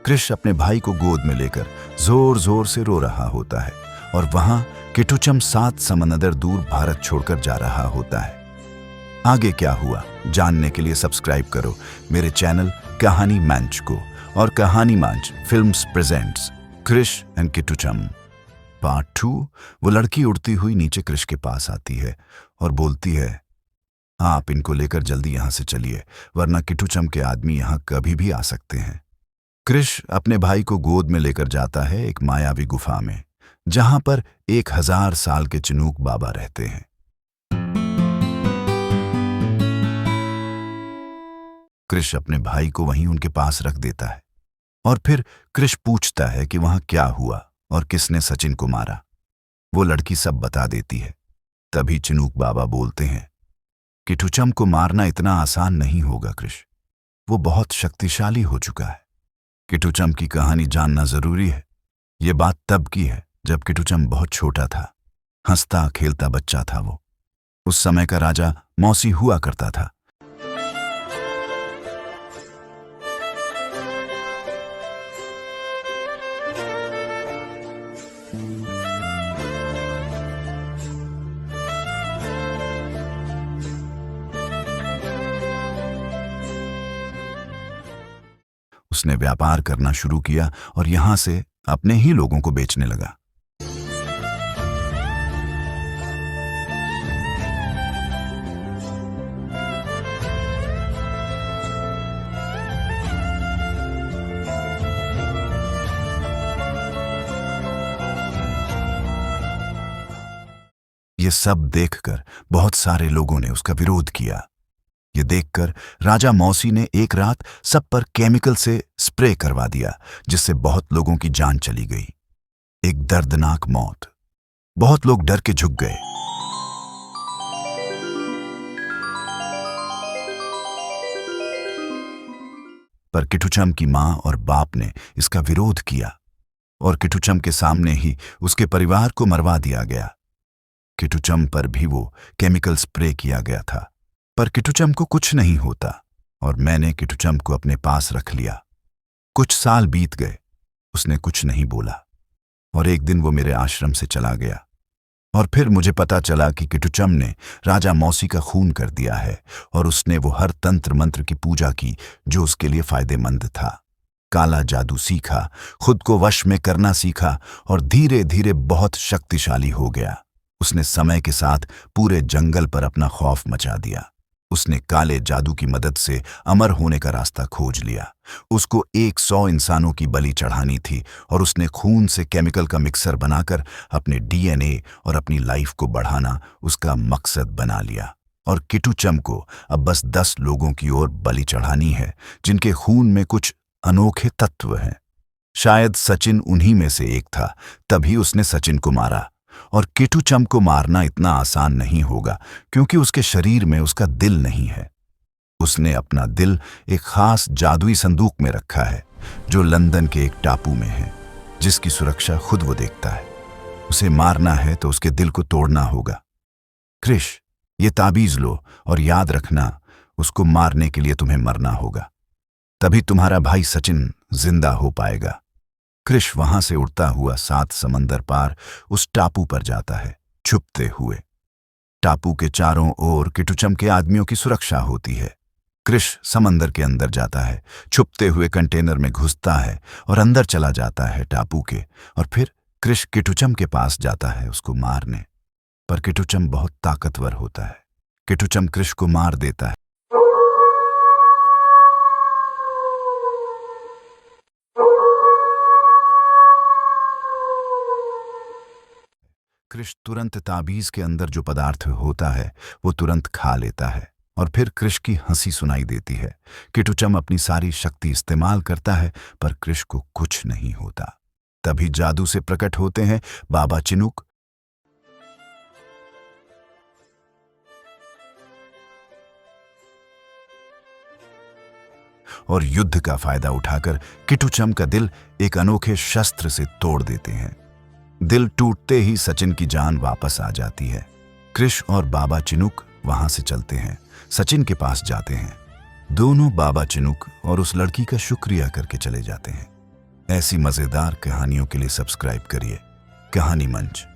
कृष अपने भाई को गोद में लेकर जोर जोर से रो रहा होता है और वहां किटुचम 7 समंदर दूर भारत छोड़कर जा रहा होता है। आगे क्या हुआ जानने के लिए सब्सक्राइब करो मेरे चैनल कहानी मंच को। और Kahani Manch films presents Krish and किटुचम पार्ट 2। वो लड़की उड़ती हुई नीचे कृष के पास आती है और बोलती है, आप इनको लेकर जल्दी यहां से चलिए, वरना किटुचम के आदमी यहां कभी भी आ सकते हैं। कृष अपने भाई को गोद में लेकर जाता है एक मायावी गुफा में, जहां पर 1000 साल के चिनूक बाबा रहते हैं। कृष अपने भाई को वहीं उनके पास रख देता है और फिर कृष पूछता है कि वहां क्या हुआ और किसने सचिन को मारा। वो लड़की सब बता देती है। तभी चिनूक बाबा बोलते हैं, किटुचम को मारना इतना आसान नहीं होगा कृष, वो बहुत शक्तिशाली हो चुका है। किटुचम की कहानी जानना जरूरी है। ये बात तब की है जब किटुचम बहुत छोटा था, हंसता खेलता बच्चा था। वो उस समय का राजा मौसी हुआ करता था। उसने व्यापार करना शुरू किया और यहां से अपने ही लोगों को बेचने लगा। ये सब देखकर बहुत सारे लोगों ने उसका विरोध किया। ये देखकर राजा मौसी ने एक रात सब पर केमिकल से स्प्रे करवा दिया, जिससे बहुत लोगों की जान चली गई। एक दर्दनाक मौत। बहुत लोग डर के झुक गए। पर किटुचम की मां और बाप ने इसका विरोध किया और किटुचम के सामने ही उसके परिवार को मरवा दिया गया। किटुचम पर भी वो केमिकल स्प्रे किया गया था, पर किटुचम को कुछ नहीं होता और मैंने किटुचम को अपने पास रख लिया। कुछ साल बीत गए, उसने कुछ नहीं बोला और एक दिन वो मेरे आश्रम से चला गया। और फिर मुझे पता चला कि किटुचम ने राजा मौसी का खून कर दिया है और उसने वो हर तंत्र मंत्र की पूजा की जो उसके लिए फायदेमंद था। काला जादू सीखा, खुद को वश में करना सीखा और धीरे धीरे बहुत शक्तिशाली हो गया। उसने समय के साथ पूरे जंगल पर अपना खौफ मचा दिया। उसने काले जादू की मदद से अमर होने का रास्ता खोज लिया। उसको 100 इंसानों की बलि चढ़ानी थी और उसने खून से केमिकल का मिक्सर बनाकर अपने डीएनए और अपनी लाइफ को बढ़ाना उसका मकसद बना लिया। और किटुचम को अब बस 10 लोगों की ओर बलि चढ़ानी है जिनके खून में कुछ अनोखे तत्व हैं। शायद सचिन उन्हीं में से एक था, तभी उसने सचिन को मारा। और किटुचम को मारना इतना आसान नहीं होगा क्योंकि उसके शरीर में उसका दिल नहीं है। उसने अपना दिल एक खास जादुई संदूक में रखा है जो लंदन के एक टापू में है, जिसकी सुरक्षा खुद वो देखता है। उसे मारना है तो उसके दिल को तोड़ना होगा। कृष, ये ताबीज लो और याद रखना, उसको मारने के लिए तुम्हें मरना होगा, तभी तुम्हारा भाई सचिन जिंदा हो पाएगा। कृष वहां से उड़ता हुआ 7 समंदर पार उस टापू पर जाता है, छुपते हुए। टापू के चारों ओर किटुचम के आदमियों की सुरक्षा होती है। कृष समंदर के अंदर जाता है, छुपते हुए कंटेनर में घुसता है और अंदर चला जाता है टापू के। और फिर कृष किटुचम के पास जाता है उसको मारने, पर किटुचम बहुत ताकतवर होता है। किटुचम कृष को मार देता है। कृष तुरंत ताबीज के अंदर जो पदार्थ होता है वो तुरंत खा लेता है और फिर कृष की हंसी सुनाई देती है। किटुचम अपनी सारी शक्ति इस्तेमाल करता है पर कृष को कुछ नहीं होता। तभी जादू से प्रकट होते हैं बाबा चिनूक। और युद्ध का फायदा उठाकर किटुचम का दिल एक अनोखे शस्त्र से तोड़ देते हैं। दिल टूटते ही सचिन की जान वापस आ जाती है। कृष और बाबा चिनूक वहां से चलते हैं, सचिन के पास जाते हैं। दोनों बाबा चिनूक और उस लड़की का शुक्रिया करके चले जाते हैं। ऐसी मजेदार कहानियों के लिए सब्सक्राइब करिए कहानी मंच।